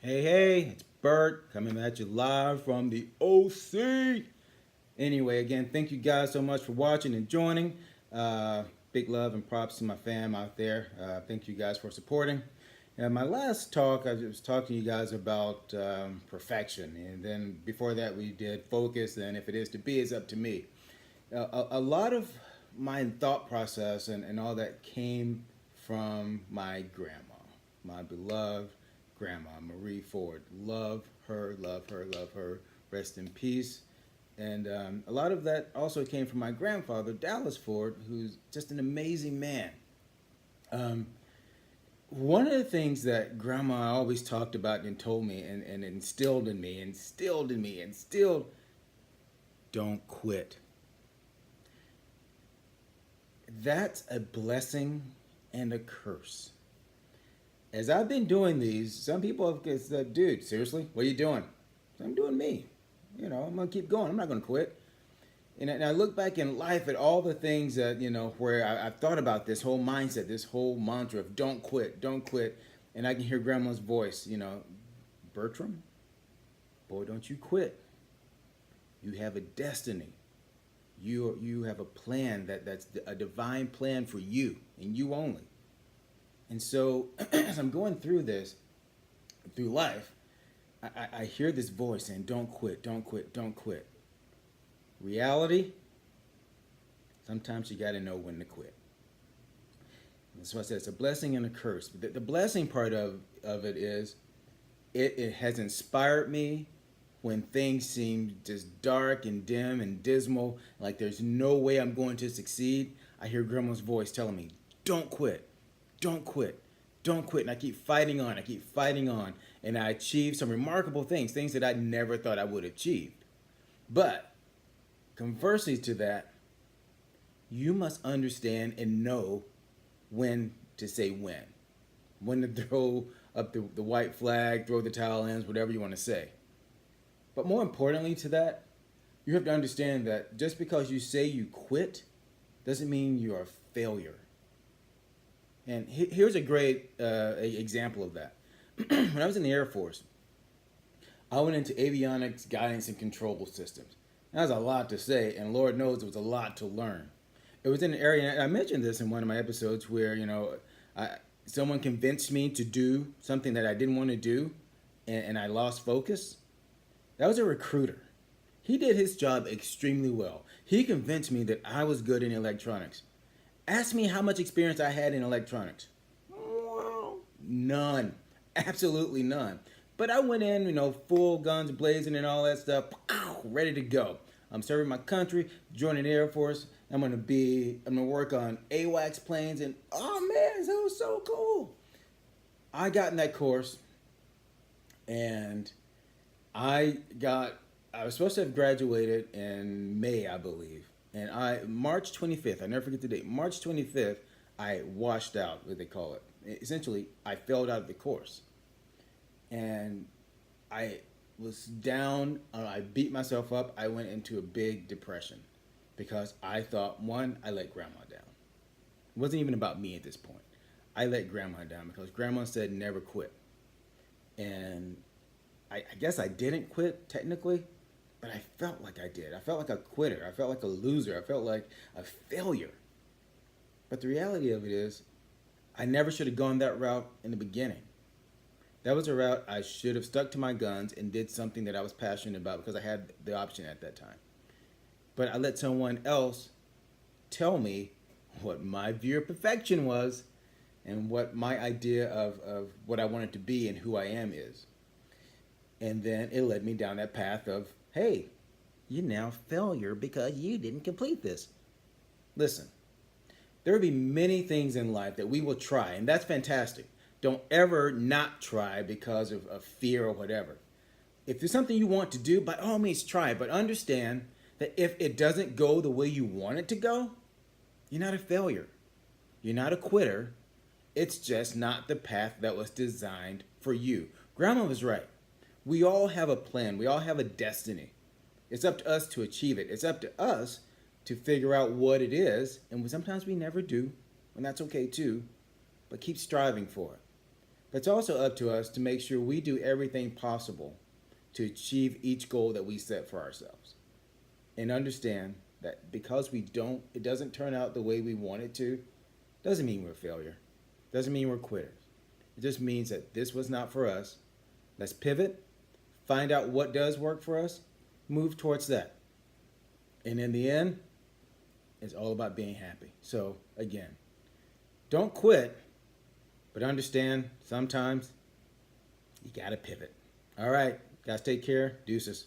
Hey, it's Bert coming at you live from the OC. Anyway, again, thank you guys so much for watching and joining. Big love and props to my fam out there. Thank you guys for supporting. My last talk, I was talking to you guys about perfection. And then before that, we did focus. And if it is to be, it's up to me. A lot of my thought process and all that came from my grandma, my beloved grandma, Marie Ford. Love her, love her, love her. Rest in peace. And a lot of that also came from my grandfather, Dallas Ford, who's just an amazing man. Um, One of the things that grandma always talked about and told me and instilled, don't quit. That's a blessing and a curse. As I've been doing these, some people have said, dude, seriously, what are you doing? I'm doing me. I'm going to keep going. I'm not going to quit. And I look back in life at all the things that, where I've thought about this whole mindset, this whole mantra of don't quit, don't quit. And I can hear grandma's voice, Bertram, boy, don't you quit. You have a destiny. You have a plan that's a divine plan for you and you only. And so as I'm going through life, I hear this voice saying, don't quit, don't quit, don't quit. Reality, sometimes you got to know when to quit. That's why I said it's a blessing and a curse. But the blessing part of it is it has inspired me when things seem just dark and dim and dismal, like there's no way I'm going to succeed. I hear grandma's voice telling me, don't quit, don't quit, don't quit. And I keep fighting on, and I achieve some remarkable things that I never thought I would achieve. But conversely to that, you must understand and know when to say when to throw up the white flag, throw the towel in, whatever you want to say. But more importantly to that, you have to understand that just because you say you quit doesn't mean you're a failure. And here's a great example of that. When I was in the Air Force, I went into avionics, guidance, and controllable systems. That was a lot to say, and Lord knows it was a lot to learn. It was in an area, and I mentioned this in one of my episodes, where someone convinced me to do something that I didn't want to do, and I lost focus. That was a recruiter. He did his job extremely well. He convinced me that I was good in electronics. Ask me how much experience I had in electronics. None. Absolutely none. But I went in, full guns blazing and all that stuff, ready to go. I'm serving my country, joining the Air Force. I'm gonna work on AWACS planes, and oh man, that was so cool. I got in that course, and I was supposed to have graduated in May, I believe. And March 25th, I never forget the date, March 25th, I washed out, what they call it. Essentially, I failed out of the course. And I was down, I beat myself up, I went into a big depression. Because I thought, one, I let grandma down. It wasn't even about me at this point. I let grandma down because grandma said never quit. And I guess I didn't quit technically, but I felt like I did. I felt like a quitter. I felt like a loser. I felt like a failure. But the reality of it is, I never should have gone that route in the beginning. That was a route I should have stuck to my guns and did something that I was passionate about because I had the option at that time. But I let someone else tell me what my view of perfection was and what my idea of what I wanted to be and who I am is. And then it led me down that path of, hey, you're now a failure because you didn't complete this. Listen, there will be many things in life that we will try, and that's fantastic. Don't ever not try because of fear or whatever. If there's something you want to do, by all means try it, but understand that if it doesn't go the way you want it to go, you're not a failure. You're not a quitter. It's just not the path that was designed for you. Grandma was right. We all have a plan. We all have a destiny. It's up to us to achieve it. It's up to us to figure out what it is. And sometimes we never do. And that's okay too. But keep striving for it. But it's also up to us to make sure we do everything possible to achieve each goal that we set for ourselves. And understand that because it doesn't turn out the way we want it to, doesn't mean we're a failure. Doesn't mean we're quitters. It just means that this was not for us. Let's pivot, find out what does work for us, move towards that. And in the end, it's all about being happy. So, again, don't quit, but understand sometimes you got to pivot. All right, guys, take care. Deuces.